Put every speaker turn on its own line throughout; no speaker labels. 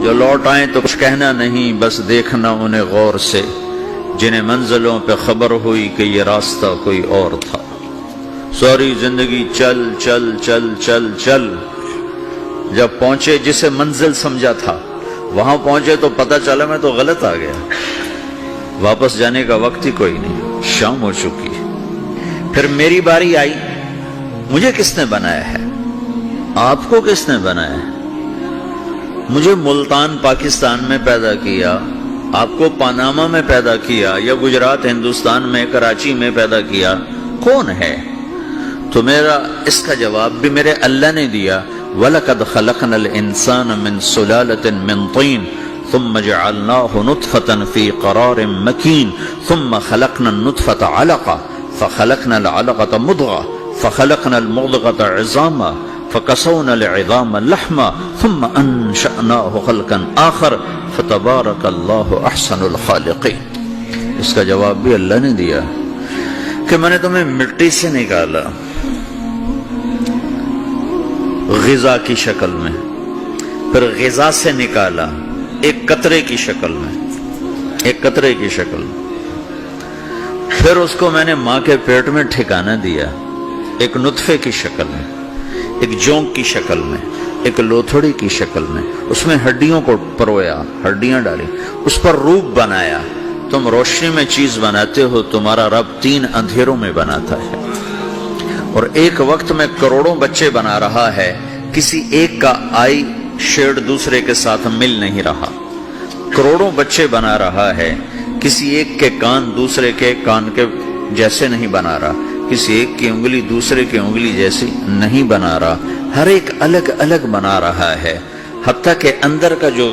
جو لوٹ آئیں تو کچھ کہنا نہیں، بس دیکھنا انہیں غور سے، جنہیں منزلوں پہ خبر ہوئی کہ یہ راستہ کوئی اور تھا۔ ساری زندگی چل چل چل چل چل، جب پہنچے جسے منزل سمجھا تھا وہاں پہنچے تو پتہ چلا میں تو غلط آ گیا، واپس جانے کا وقت ہی کوئی نہیں، شام ہو چکی۔ پھر میری باری آئی، مجھے کس نے بنایا ہے؟ آپ کو کس نے بنایا ہے؟ مجھے ملتان پاکستان میں پیدا کیا، آپ کو پاناما میں پیدا کیا، یا گجرات ہندوستان میں کراچی میں پیدا کیا، کون ہے؟ تو میرا اس کا جواب بھی میرے اللہ نے دیا، وَلَقَدْ خَلَقْنَا الْإِنسَانَ مِنْ سُلَالَةٍ مِنْ طِينٍ ثُمَّ جَعَلْنَاهُ نُطْفَةً فِي قَرَارٍ مَكِينٍ ثُمَّ خَلَقْنَا النُّطْفَةَ عَلَقَةً فَخَلَقْنَا الْعَلَقَةَ مُضْغَةً فَخَلَقْنَا الْمُضْغَةَ عِظَامًا فَكَسَوْنَا الْعِظَامَ لَحْمًا ثُمَّ أَنشَأْنَاهُ خَلْقًا آخَرَ فَتَبَارَكَ اللَّهُ أَحْسَنُ الْخَالِقِينَ۔ اس کا جواب بھی اللہ نے دیا کہ میں نے تمہیں مٹی سے نکالا غذا کی شکل میں، پھر غذا سے نکالا ایک قطرے کی شکل میں، ایک قطرے کی شکل میں، پھر اس کو میں نے ماں کے پیٹ میں ٹھکانہ دیا ایک نطفے کی شکل میں، ایک جونک کی شکل میں، ایک لوتھڑی کی شکل میں، اس میں ہڈیوں کو پرویا، ہڈیاں ڈالی، اس پر روپ بنایا۔ تم روشنی میں چیز بناتے ہو، تمہارا رب 3 اندھیروں میں بناتا ہے، اور ایک وقت میں کروڑوں بچے بنا رہا ہے، کسی ایک کا آئی شیڈ دوسرے کے ساتھ مل نہیں رہا، کروڑوں بچے بنا رہا ہے، کسی ایک کے کان دوسرے کے کان کے جیسے نہیں بنا رہا، کسی ایک کی انگلی دوسرے کی انگلی جیسی نہیں بنا رہا، ہر ایک الگ الگ بنا رہا ہے، حتیٰ کہ اندر کا جو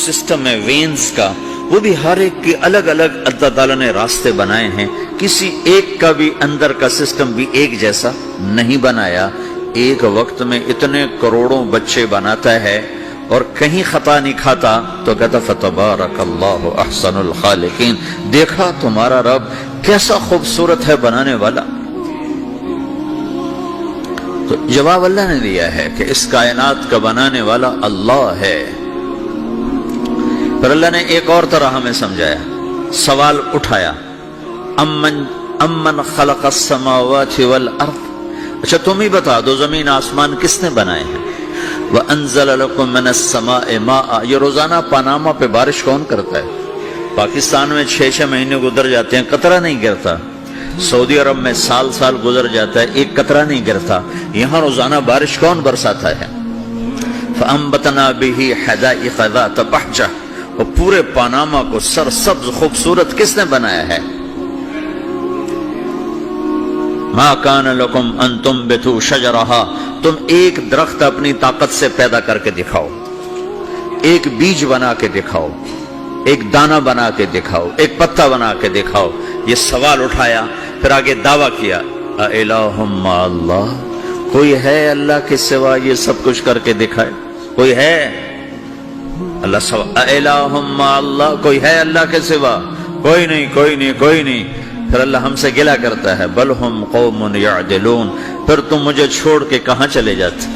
سسٹم ہے وینز کا، وہ بھی ہر ایک کی الگ الگ اللہ تعالیٰ نے راستے بنائے ہیں، کسی ایک کا بھی اندر کا سسٹم بھی ایک جیسا نہیں بنایا۔ ایک وقت میں اتنے کروڑوں بچے بناتا ہے اور کہیں خطا نہیں کھاتا، تو کہتا فتبارک اللہ احسن الخالقین، دیکھا تمہارا رب کیسا خوبصورت ہے بنانے والا۔ تو جواب اللہ نے دیا ہے کہ اس کائنات کا بنانے والا اللہ ہے۔ پھر اللہ نے ایک اور طرح ہمیں سمجھایا، سوال اٹھایا، امن خلق السماوات والارض، اچھا تم ہی بتا دو زمین آسمان کس نے بنائے ہیں؟ وَأَنزَلَ لَكُم مِّنَ السَّمَاءِ مَاءً، یہ روزانہ پاناما پہ بارش کون کرتا ہے؟ پاکستان میں 6 مہینے گزر جاتے ہیں، قطرہ نہیں گرتا، سعودی عرب میں سال گزر جاتا ہے، ایک قطرہ نہیں گرتا، یہاں روزانہ بارش کون برساتا ہے؟ فَأَنبَتْنَا بِهِ حَدَائِقَ ذَاتَ بَهْجَةٍ، اور پورے پاناما کو سرسبز خوبصورت کس نے بنایا ہے؟ مَا كَانَ لَكُمْ أَن تُنبِتُوا شَجَرَهَا، تم ایک درخت اپنی طاقت سے پیدا کر کے دکھاؤ، ایک بیج بنا کے دکھاؤ، ایک دانہ بنا کے دکھاؤ، ایک پتا بنا کے دکھاؤ۔ یہ سوال اٹھایا، پھر آگے دعویٰ کیا، اَإِلَٰهٌ مَّعَ اللَّهِ، کوئی ہے اللہ کے سوا یہ سب کچھ کر کے دکھائے؟ کوئی ہے؟ اللہ سوا اِلَٰهٌ مَّعَ اللَّهِ، کوئی ہے اللہ کے سوا؟ کوئی نہیں، کوئی نہیں، کوئی نہیں۔ پھر اللہ ہم سے گلہ کرتا ہے، بل ہم قوم یعدلون، پھر تم مجھے چھوڑ کے کہاں چلے جاتے؟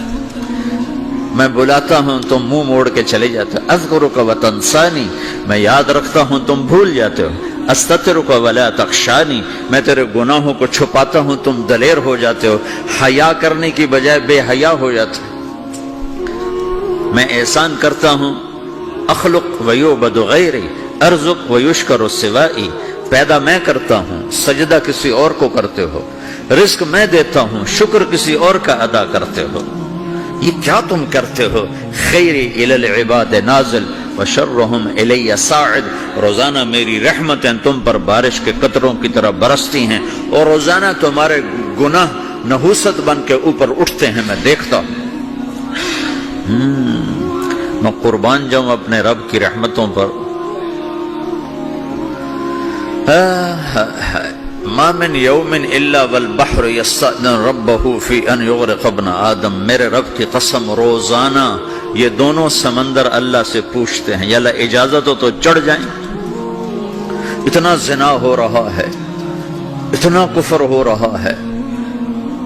میں بلاتا ہوں تم منہ موڑ کے چلے جاتے ہو، اذکرک وتنسانی، میں یاد رکھتا ہوں تم بھول جاتے ہو، استترک ولا تخشانی، میں تیرے گناہوں کو چھپاتا ہوں تم دلیر ہو جاتے ہو، حیا کرنے کی بجائے بے حیا ہو جاتے ہو۔ میں احسان کرتا ہوں، اخلق ویعبد غیری ارزق ویشکر سوائی، پیدا میں کرتا ہوں، سجدہ کسی اور کو کرتے ہو، رزق میں دیتا ہوں، شکر کسی اور کا ادا کرتے ہو، یہ کیا تم کرتے ہو؟ خیری الی العباد نازل وشرہم الی صاعد، روزانہ میری رحمتیں تم پر بارش کے قطروں کی طرح برستی ہیں، اور روزانہ تمہارے گناہ نحوست بن کے اوپر اٹھتے ہیں، میں دیکھتا ہوں۔ میں قربان جاؤں اپنے رب کی رحمتوں پر۔ ما من یوم الا والبحر یستأذن ربہ فی ان یغرق ابن آدم، میرے رب کی قسم روزانہ یہ دونوں سمندر اللہ سے پوچھتے ہیں، یا اللہ اجازت ہو تو چڑھ جائیں، اتنا زنا ہو رہا ہے، اتنا کفر ہو رہا ہے،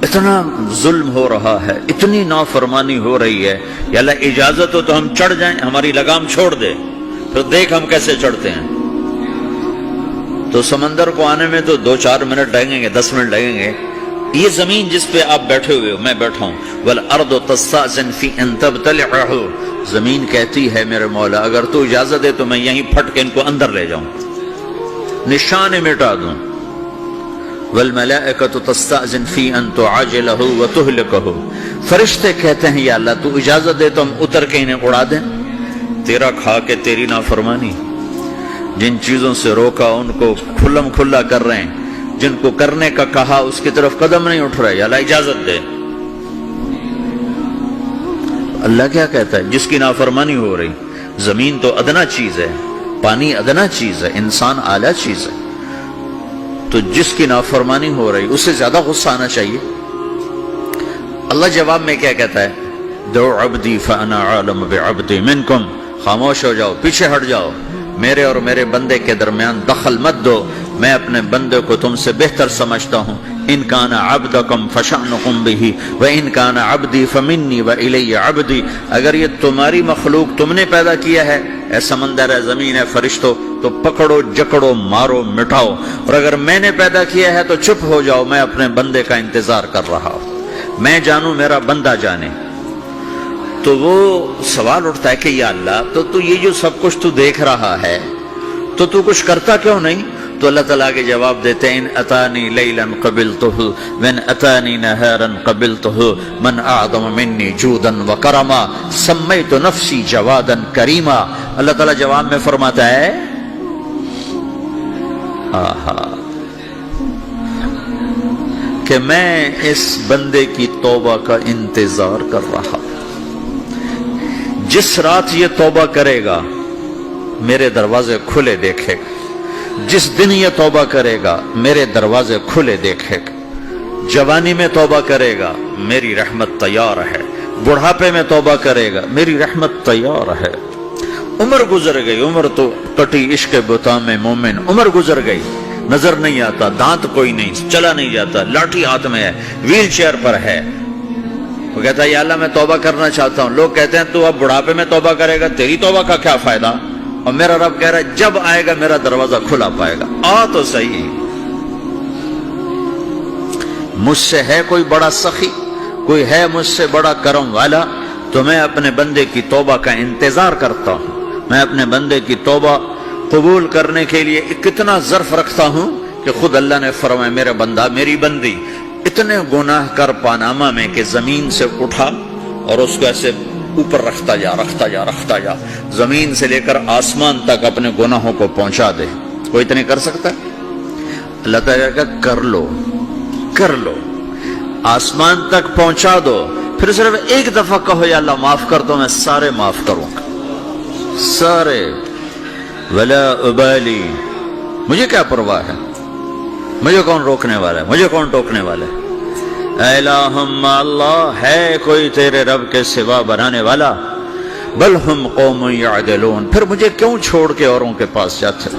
اتنا ظلم ہو رہا ہے، اتنی نافرمانی ہو رہی ہے، یا اللہ اجازت ہو تو ہم چڑھ جائیں، ہماری لگام چھوڑ دے، پھر دیکھ ہم کیسے چڑھتے ہیں۔ تو سمندر کو آنے میں تو 2-4 منٹ لگیں گے، 10 منٹ لگیں گے۔ یہ زمین جس پہ آپ بیٹھے ہوئے ہو، میں بیٹھا ہوں، وَالْأَرْضُ تَسْتَأْذِنُ فِي أَن تَبْتَلِعَهُ، زمین کہتی ہے میرے مولا اگر تو اجازت دے تو میں یہیں پھٹ کے ان کو اندر لے جاؤں، نشان مٹا دوں۔ وَالْمَلَائِكَةُ تَسْتَأْذِنُ فِي أَن تُعَاجِلَهُ وَتُهْلِكَهُ، فرشتے کہتے ہیں یا اللہ تو اجازت دے تو ہم اتر کے انہیں اڑا دیں، تیرا کھا کے تیری نافرمانی۔ جن چیزوں سے روکا ان کو کھلم کھلا کر رہے ہیں، جن کو کرنے کا کہا اس کی طرف قدم نہیں اٹھ رہے، یا اللہ اجازت دے۔ اللہ کیا کہتا ہے؟ جس کی نافرمانی ہو رہی، زمین تو ادنا چیز ہے، پانی ادنا چیز ہے، انسان اعلیٰ چیز ہے، تو جس کی نافرمانی ہو رہی اسے زیادہ غصہ آنا چاہیے۔ اللہ جواب میں کیا کہتا ہے؟ دو عبدی فانا عالم بعبدی منکم، خاموش ہو جاؤ، پیچھے ہٹ جاؤ، میرے اور میرے بندے کے درمیان دخل مت دو، میں اپنے بندے کو تم سے بہتر سمجھتا ہوں۔ ان کان عبدکم فشأنکم بہ وان کان عبدی فمنی والی عبدی، اگر یہ تمہاری مخلوق تم نے پیدا کیا ہے، اے سمندر ہے، زمین ہے، فرشتوں، تو پکڑو جکڑو مارو مٹاؤ، اور اگر میں نے پیدا کیا ہے تو چپ ہو جاؤ، میں اپنے بندے کا انتظار کر رہا ہوں، میں جانوں میرا بندہ جانے۔ تو وہ سوال اٹھتا ہے کہ یا اللہ تو یہ جو سب کچھ تو دیکھ رہا ہے تو کچھ کرتا کیوں نہیں؟ تو اللہ تعالیٰ کے جواب دیتے ہیں ان اتانی لیلا قبلتہ وان اتانی نہارا قبلتہ من اعظم منی جودا وکرما سمیت نفسی جوادا کریما۔ اللہ تعالیٰ جواب میں فرماتا ہے کہ میں اس بندے کی توبہ کا انتظار کر رہا ہوں، جس رات یہ توبہ کرے گا میرے دروازے کھلے دیکھے گا، جس دن یہ توبہ کرے گا میرے دروازے کھلے دیکھے گا، جوانی میں توبہ کرے گا میری رحمت تیار ہے، بڑھاپے میں توبہ کرے گا میری رحمت تیار ہے۔ عمر گزر گئی، عمر تو کٹی عشق بتا میں مومن، عمر گزر گئی، نظر نہیں آتا، دانت کوئی نہیں، چلا نہیں جاتا، لاٹھی ہاتھ میں ہے، ویل چیئر پر ہے، وہ کہتا ہے یا اللہ میں توبہ کرنا چاہتا ہوں۔ لوگ کہتے ہیں تو اب بڑھاپے میں توبہ کرے گا، تیری توبہ کا کیا فائدہ؟ اور میرا رب کہہ رہا ہے جب آئے گا میرا دروازہ کھلا پائے گا، آ تو صحیح۔ مجھ سے ہے کوئی بڑا سخی، کوئی ہے مجھ سے بڑا کرم والا، تو میں اپنے بندے کی توبہ کا انتظار کرتا ہوں، میں اپنے بندے کی توبہ قبول کرنے کے لیے کتنا ظرف رکھتا ہوں کہ خود اللہ نے فرمایا میرا بندہ میری بندی اتنے گناہ کر پاناما میں کہ زمین سے اٹھا اور اس کو ایسے اوپر رکھتا جا، زمین سے لے کر آسمان تک اپنے گناہوں کو پہنچا دے۔ کوئی اتنے کر سکتا ہے؟ اللہ تعالیٰ کا کر لو، آسمان تک پہنچا دو، پھر صرف ایک دفعہ کہو یا اللہ معاف کر دو، میں سارے معاف کروں گا، سارے، ولا ابالی، مجھے کیا پرواہ ہے، مجھے کون روکنے والا ہے، مجھے کون ٹوکنے والا ہے۔ اے الہم اللہ، ہے کوئی تیرے رب کے سوا بنانے والا؟ بل ہم قوم یعدلون، پھر مجھے کیوں چھوڑ کے اوروں کے پاس جاتے؟